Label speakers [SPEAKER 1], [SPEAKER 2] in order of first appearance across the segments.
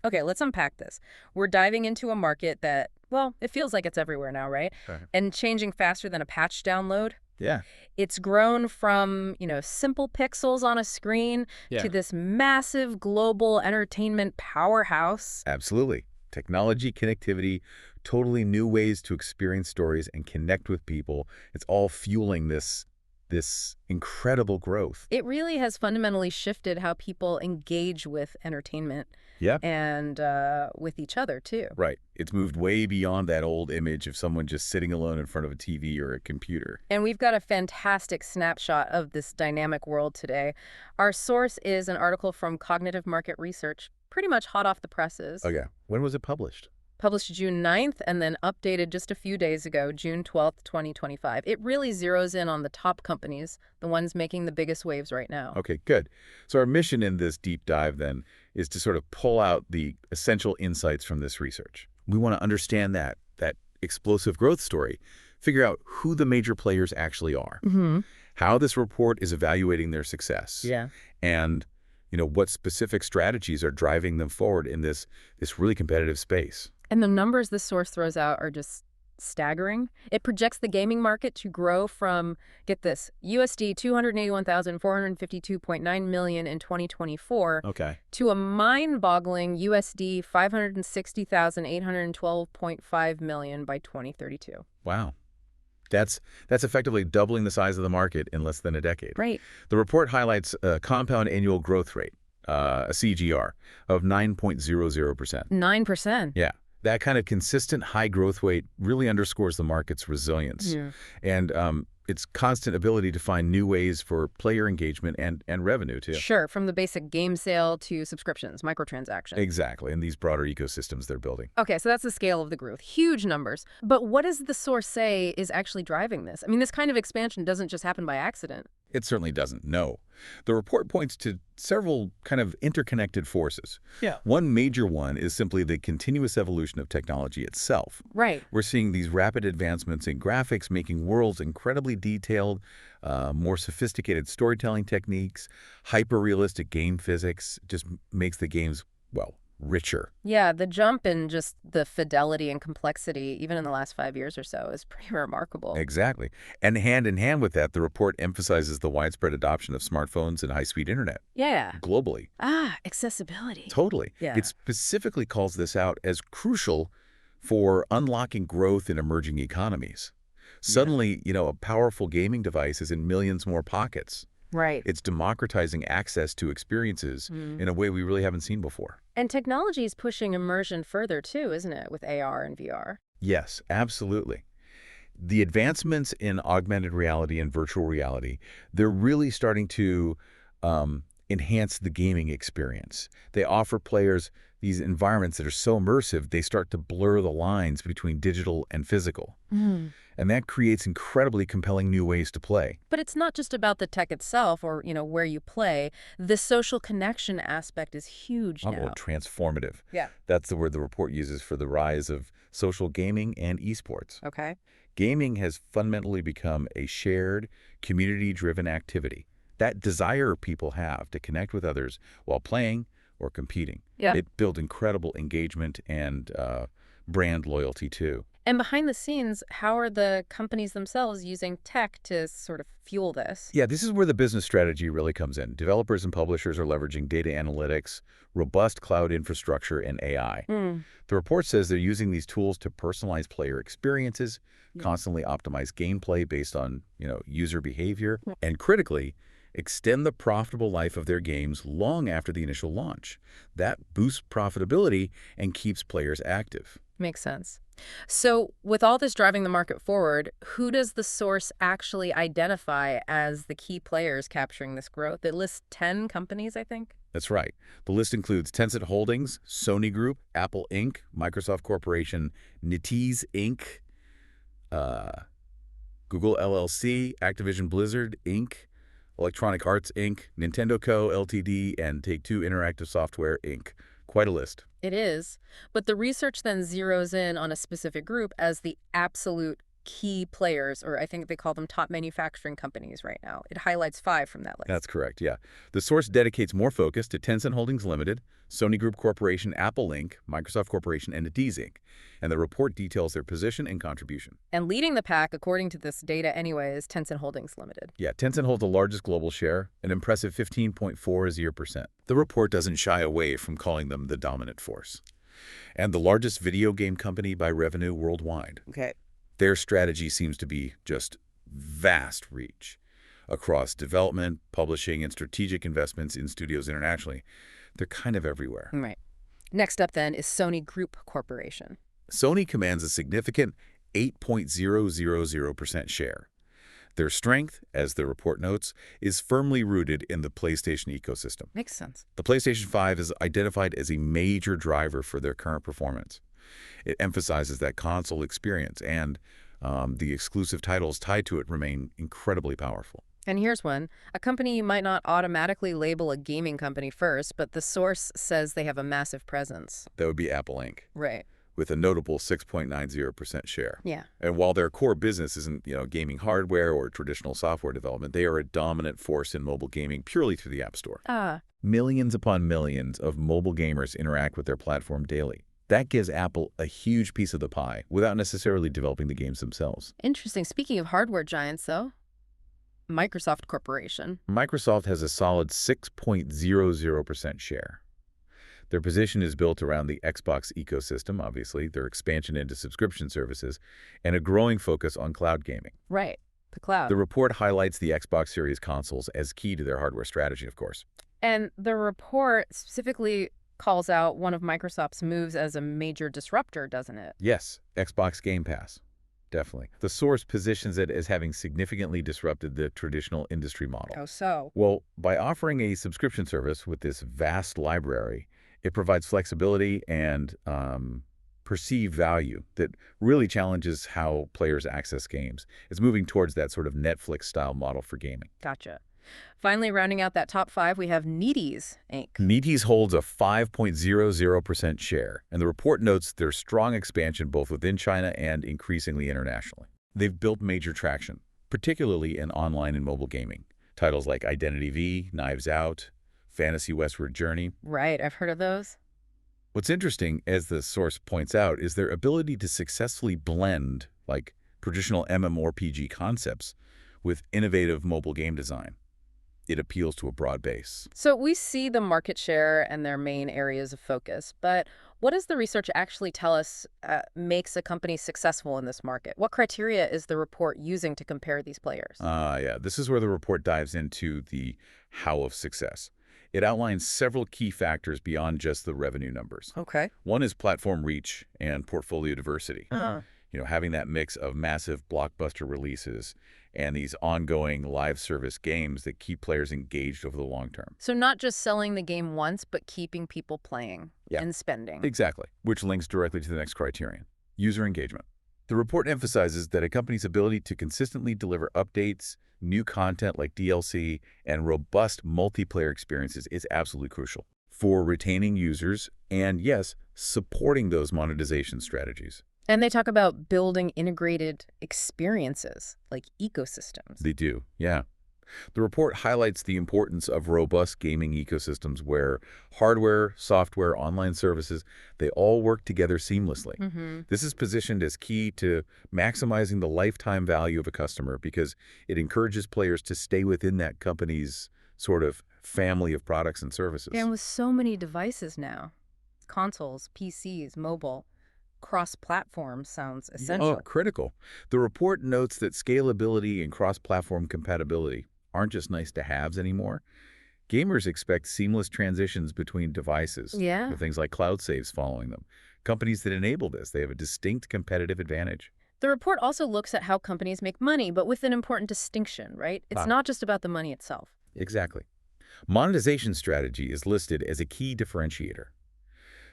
[SPEAKER 1] Okay, let's unpack this. We're diving into a market that, well, it feels like it's everywhere now, right?
[SPEAKER 2] Okay.
[SPEAKER 1] And changing faster than a patch download.
[SPEAKER 2] Yeah.
[SPEAKER 1] It's grown from, simple pixels on a screen to
[SPEAKER 2] Yeah.
[SPEAKER 1] this massive global entertainment powerhouse.
[SPEAKER 2] Absolutely. Technology, connectivity, totally new ways to experience stories and connect with people. It's all fueling this incredible growth.
[SPEAKER 1] It really has fundamentally shifted how people engage with entertainment
[SPEAKER 2] Yep.
[SPEAKER 1] and with each other, too.
[SPEAKER 2] Right. It's moved way beyond that old image of someone just sitting alone in front of a TV or a computer.
[SPEAKER 1] And we've got a fantastic snapshot of this dynamic world today. Our source is an article from Cognitive Market Research, pretty much hot off the presses,
[SPEAKER 2] Okay. When was it published?
[SPEAKER 1] published June 9th and then updated just a few days ago, June 12th, 2025. It really zeroes in on the top companies, the ones making the biggest waves right now.
[SPEAKER 2] Okay, good. So our mission in this deep dive then is to sort of pull out the essential insights from this research. We want to understand that explosive growth story, figure out who the major players actually are, how this report is evaluating their success,
[SPEAKER 1] Yeah.
[SPEAKER 2] and what specific strategies are driving them forward in this really competitive space.
[SPEAKER 1] And the numbers this source throws out are just staggering. It projects the gaming market to grow from, get this, USD 281,452.9 million in 2024
[SPEAKER 2] Okay.
[SPEAKER 1] to a mind-boggling USD 560,812.5 million by 2032.
[SPEAKER 2] Wow. That's effectively doubling the size of the market in less than a decade.
[SPEAKER 1] Right.
[SPEAKER 2] The report highlights a compound annual growth rate, a CGR, of 9.00%.
[SPEAKER 1] 9%.
[SPEAKER 2] Yeah. That kind of consistent high growth rate really underscores the market's resilience
[SPEAKER 1] Yeah.
[SPEAKER 2] and its constant ability to find new ways for player engagement and revenue, too.
[SPEAKER 1] Sure, from the basic game sale to subscriptions, microtransactions.
[SPEAKER 2] Exactly, and these broader ecosystems they're building.
[SPEAKER 1] Okay, so that's the scale of the growth. Huge numbers. But what does the source say is actually driving this? I mean, this kind of expansion doesn't just happen by accident.
[SPEAKER 2] It certainly doesn't, no. The report points to several kind of interconnected forces.
[SPEAKER 1] Yeah.
[SPEAKER 2] One major one is simply the continuous evolution of technology itself.
[SPEAKER 1] Right.
[SPEAKER 2] We're seeing these rapid advancements in graphics, making worlds incredibly detailed, more sophisticated storytelling techniques, hyper-realistic game physics, just makes the games, well, richer.
[SPEAKER 1] Yeah, the jump in just the fidelity and complexity, even in the last 5 years or so, is pretty remarkable.
[SPEAKER 2] Exactly. And hand in hand with that, the report emphasizes the widespread adoption of smartphones and high-speed internet
[SPEAKER 1] Yeah.
[SPEAKER 2] globally.
[SPEAKER 1] Accessibility.
[SPEAKER 2] Totally.
[SPEAKER 1] Yeah.
[SPEAKER 2] It specifically calls this out as crucial for unlocking growth in emerging economies. Suddenly, a powerful gaming device is in millions more pockets.
[SPEAKER 1] Right.
[SPEAKER 2] It's democratizing access to experiences in a way we really haven't seen before.
[SPEAKER 1] And technology is pushing immersion further, too, isn't it, with AR and VR?
[SPEAKER 2] Yes, absolutely. The advancements in augmented reality and virtual reality, they're really starting to enhance the gaming experience. They offer players these environments that are so immersive, they start to blur the lines between digital and physical. And that creates incredibly compelling new ways to play.
[SPEAKER 1] But it's not just about the tech itself or, where you play. The social connection aspect is huge
[SPEAKER 2] Oh,
[SPEAKER 1] now.
[SPEAKER 2] well, transformative.
[SPEAKER 1] Yeah.
[SPEAKER 2] That's the word the report uses for the rise of social gaming and esports.
[SPEAKER 1] Okay.
[SPEAKER 2] Gaming has fundamentally become a shared, community-driven activity. That desire people have to connect with others while playing or competing.
[SPEAKER 1] Yeah.
[SPEAKER 2] It builds incredible engagement and brand loyalty, too.
[SPEAKER 1] And behind the scenes, how are the companies themselves using tech to sort of fuel this?
[SPEAKER 2] Yeah, this is where the business strategy really comes in. Developers and publishers are leveraging data analytics, robust cloud infrastructure, and AI. The report says they're using these tools to personalize player experiences, constantly optimize gameplay based on, user behavior, and critically, extend the profitable life of their games long after the initial launch. That boosts profitability and keeps players active.
[SPEAKER 1] Makes sense. So with all this driving the market forward, who does the source actually identify as the key players capturing this growth? It lists 10 companies, I think.
[SPEAKER 2] That's right. The list includes Tencent Holdings, Sony Group, Apple Inc., Microsoft Corporation, NetEase Inc., Google LLC, Activision Blizzard Inc., Electronic Arts Inc., Nintendo Co., Ltd., and Take-Two Interactive Software Inc. Quite a list.
[SPEAKER 1] It is. But the research then zeroes in on a specific group as the absolute key players, or I think they call them top manufacturing companies right now. It highlights 5 from that
[SPEAKER 2] That's
[SPEAKER 1] list.
[SPEAKER 2] correct, yeah. The source dedicates more focus to Tencent Holdings Limited, Sony Group Corporation, Apple Inc., Microsoft Corporation, and Adiz Inc., and the report details their position and contribution.
[SPEAKER 1] And leading the pack, according to this data anyway, is Tencent Holdings Limited.
[SPEAKER 2] Yeah, Tencent holds the largest global share, an impressive 15.40%. The report doesn't shy away from calling them the dominant force. And the largest video game company by revenue worldwide.
[SPEAKER 1] Okay.
[SPEAKER 2] Their strategy seems to be just vast reach across development, publishing, and strategic investments in studios internationally. They're kind of everywhere.
[SPEAKER 1] Right. Next up, then, is Sony Group Corporation.
[SPEAKER 2] Sony commands a significant 8.000% share. Their strength, as the report notes, is firmly rooted in the PlayStation ecosystem.
[SPEAKER 1] Makes sense.
[SPEAKER 2] The PlayStation 5 is identified as a major driver for their current performance. It emphasizes that console experience, and the exclusive titles tied to it remain incredibly powerful.
[SPEAKER 1] And here's one. A company you might not automatically label a gaming company first, but the source says they have a massive presence.
[SPEAKER 2] That would be Apple Inc.,
[SPEAKER 1] Right.
[SPEAKER 2] with a notable 6.90% share.
[SPEAKER 1] Yeah.
[SPEAKER 2] And while their core business isn't, gaming hardware or traditional software development, they are a dominant force in mobile gaming purely through the App Store.
[SPEAKER 1] Ah.
[SPEAKER 2] Millions upon millions of mobile gamers interact with their platform daily. That gives Apple a huge piece of the pie without necessarily developing the games themselves.
[SPEAKER 1] Interesting. Speaking of hardware giants, though, Microsoft Corporation.
[SPEAKER 2] Microsoft has a solid 6.00% share. Their position is built around the Xbox ecosystem, obviously, their expansion into subscription services, and a growing focus on cloud gaming.
[SPEAKER 1] Right. The cloud.
[SPEAKER 2] The report highlights the Xbox Series consoles as key to their hardware strategy, of course.
[SPEAKER 1] And the report specifically calls out one of Microsoft's moves as a major disruptor, doesn't it?
[SPEAKER 2] Yes, Xbox Game Pass. Definitely. The source positions it as having significantly disrupted the traditional industry model.
[SPEAKER 1] Oh, so?
[SPEAKER 2] Well, by offering a subscription service with this vast library, it provides flexibility and perceived value that really challenges how players access games. It's moving towards that sort of Netflix-style model for gaming.
[SPEAKER 1] Gotcha. Finally, rounding out that top 5, we have Needy's Inc.
[SPEAKER 2] Needy's holds a 5.00% share, and the report notes their strong expansion both within China and increasingly internationally. They've built major traction, particularly in online and mobile gaming. Titles like Identity V, Knives Out, Fantasy Westward Journey.
[SPEAKER 1] Right, I've heard of those.
[SPEAKER 2] What's interesting, as the source points out, is their ability to successfully blend, like, traditional MMORPG concepts with innovative mobile game design. It appeals to a broad base.
[SPEAKER 1] So we see the market share and their main areas of focus, but what does the research actually tell us makes a company successful in this market? What criteria is the report using to compare these players?
[SPEAKER 2] Yeah, this is where the report dives into the how of success. It outlines several key factors beyond just the revenue numbers.
[SPEAKER 1] Okay.
[SPEAKER 2] One is platform reach and portfolio diversity. Having that mix of massive blockbuster releases and these ongoing live service games that keep players engaged over the long term.
[SPEAKER 1] So not just selling the game once, but keeping people playing and spending.
[SPEAKER 2] Exactly, which links directly to the next criterion, user engagement. The report emphasizes that a company's ability to consistently deliver updates, new content like DLC, and robust multiplayer experiences is absolutely crucial for retaining users and, yes, supporting those monetization strategies.
[SPEAKER 1] And they talk about building integrated experiences, like ecosystems.
[SPEAKER 2] They do, yeah. The report highlights the importance of robust gaming ecosystems where hardware, software, online services, they all work together seamlessly. This is positioned as key to maximizing the lifetime value of a customer because it encourages players to stay within that company's sort of family of products and services.
[SPEAKER 1] And with so many devices now, consoles, PCs, mobile, cross-platform sounds essential.
[SPEAKER 2] Oh, critical. The report notes that scalability and cross-platform compatibility aren't just nice-to-haves anymore. Gamers expect seamless transitions between devices, with things like cloud saves following them. Companies that enable this, they have a distinct competitive advantage.
[SPEAKER 1] The report also looks at how companies make money, but with an important distinction, right? It's not just about the money itself.
[SPEAKER 2] Exactly. Monetization strategy is listed as a key differentiator.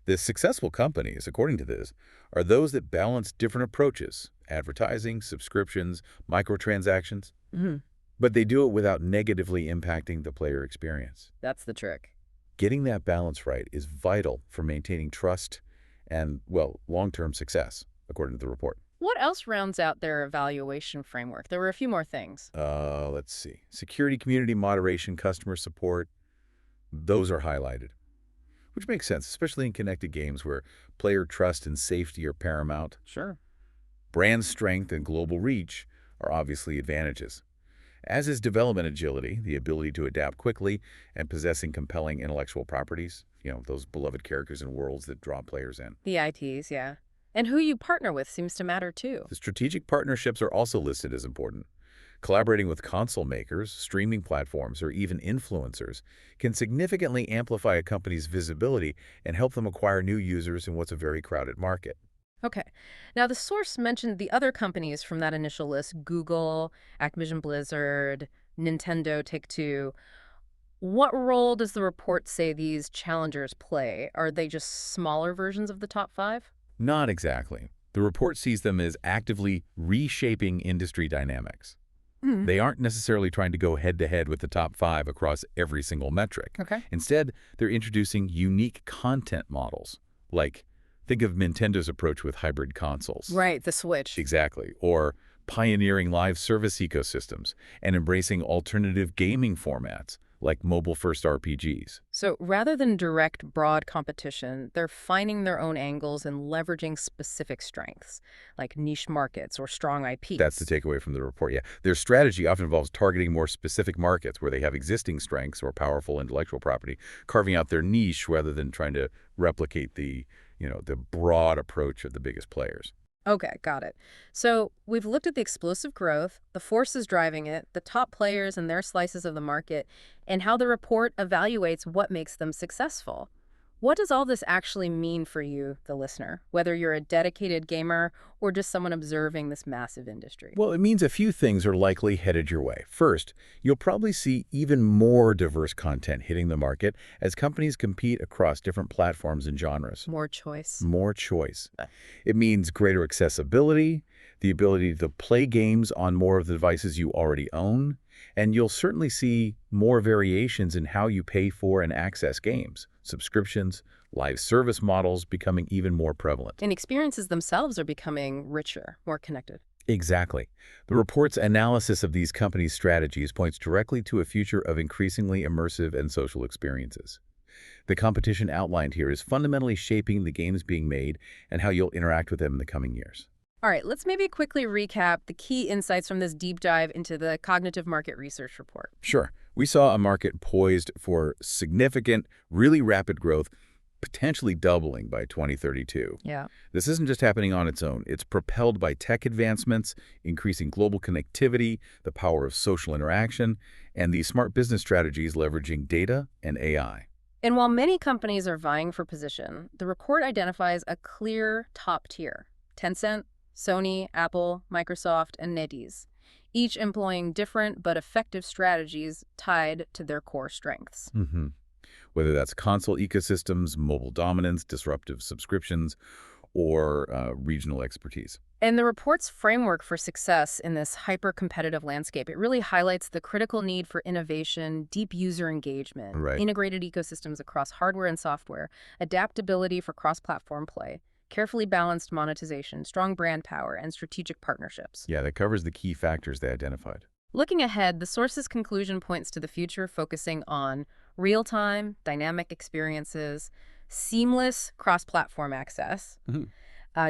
[SPEAKER 2] The successful companies, according to this, are those that balance different approaches, advertising, subscriptions, microtransactions, but they do it without negatively impacting the player experience.
[SPEAKER 1] That's the trick.
[SPEAKER 2] Getting that balance right is vital for maintaining trust and, well, long-term success, according to the report.
[SPEAKER 1] What else rounds out their evaluation framework? There were a few more things.
[SPEAKER 2] Let's see. Security, community moderation, customer support, those are highlighted, which makes sense, especially in connected games where player trust and safety are paramount.
[SPEAKER 1] Sure.
[SPEAKER 2] Brand strength and global reach are obviously advantages, as is development agility, the ability to adapt quickly, and possessing compelling intellectual properties, those beloved characters and worlds that draw players in.
[SPEAKER 1] The ITs, yeah. And who you partner with seems to matter too.
[SPEAKER 2] The strategic partnerships are also listed as important. Collaborating with console makers, streaming platforms, or even influencers can significantly amplify a company's visibility and help them acquire new users in what's a very crowded market.
[SPEAKER 1] Okay. Now, the source mentioned the other companies from that initial list: Google, Activision Blizzard, Nintendo, Take-Two. What role does the report say these challengers play? Are they just smaller versions of the top five?
[SPEAKER 2] Not exactly. The report sees them as actively reshaping industry dynamics.
[SPEAKER 1] Hmm.
[SPEAKER 2] They aren't necessarily trying to go head-to-head with the top five across every single metric.
[SPEAKER 1] Okay.
[SPEAKER 2] Instead, they're introducing unique content models. Like, think of Nintendo's approach with hybrid consoles.
[SPEAKER 1] Right, the Switch.
[SPEAKER 2] Exactly. Or pioneering live service ecosystems and embracing alternative gaming formats like mobile-first RPGs.
[SPEAKER 1] So rather than direct, broad competition, they're finding their own angles and leveraging specific strengths, like niche markets or strong IPs.
[SPEAKER 2] That's the takeaway from the report, yeah. Their strategy often involves targeting more specific markets where they have existing strengths or powerful intellectual property, carving out their niche rather than trying to replicate the broad approach of the biggest players.
[SPEAKER 1] Okay, got it. So we've looked at the explosive growth, the forces driving it, the top players and their slices of the market, and how the report evaluates what makes them successful. What does all this actually mean for you, the listener, whether you're a dedicated gamer or just someone observing this massive industry?
[SPEAKER 2] Well, it means a few things are likely headed your way. First, you'll probably see even more diverse content hitting the market as companies compete across different platforms and genres.
[SPEAKER 1] More choice.
[SPEAKER 2] More choice. It means greater accessibility, the ability to play games on more of the devices you already own, and you'll certainly see more variations in how you pay for and access games. Subscriptions, live service models becoming even more prevalent.
[SPEAKER 1] And experiences themselves are becoming richer, more connected.
[SPEAKER 2] Exactly. The report's analysis of these companies' strategies points directly to a future of increasingly immersive and social experiences. The competition outlined here is fundamentally shaping the games being made and how you'll interact with them in the coming years.
[SPEAKER 1] All right, let's maybe quickly recap the key insights from this deep dive into the Cognitive Market Research report.
[SPEAKER 2] Sure, we saw a market poised for significant, really rapid growth, potentially doubling by 2032.
[SPEAKER 1] Yeah.
[SPEAKER 2] This isn't just happening on its own. It's propelled by tech advancements, increasing global connectivity, the power of social interaction, and these smart business strategies leveraging data and AI.
[SPEAKER 1] And while many companies are vying for position, the report identifies a clear top tier: Tencent, Sony, Apple, Microsoft, and NetEase, each employing different but effective strategies tied to their core strengths.
[SPEAKER 2] Whether that's console ecosystems, mobile dominance, disruptive subscriptions, or regional expertise.
[SPEAKER 1] And the report's framework for success in this hyper-competitive landscape, it really highlights the critical need for innovation, deep user engagement,
[SPEAKER 2] Right.
[SPEAKER 1] integrated ecosystems across hardware and software, adaptability for cross-platform play, carefully balanced monetization, strong brand power, and strategic partnerships.
[SPEAKER 2] Yeah, that covers the key factors they identified.
[SPEAKER 1] Looking ahead, the source's conclusion points to the future, focusing on real-time, dynamic experiences, seamless cross-platform access,
[SPEAKER 2] Mhm.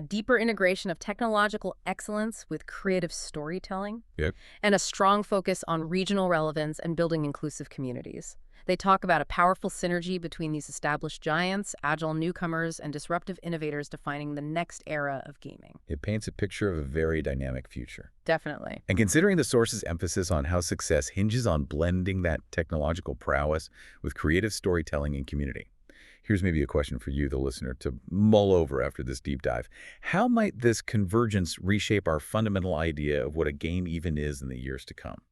[SPEAKER 1] deeper integration of technological excellence with creative storytelling,
[SPEAKER 2] Yep.
[SPEAKER 1] and a strong focus on regional relevance and building inclusive communities. They talk about a powerful synergy between these established giants, agile newcomers, and disruptive innovators defining the next era of gaming.
[SPEAKER 2] It paints a picture of a very dynamic future.
[SPEAKER 1] Definitely.
[SPEAKER 2] And considering the source's emphasis on how success hinges on blending that technological prowess with creative storytelling and community, here's maybe a question for you, the listener, to mull over after this deep dive. How might this convergence reshape our fundamental idea of what a game even is in the years to come?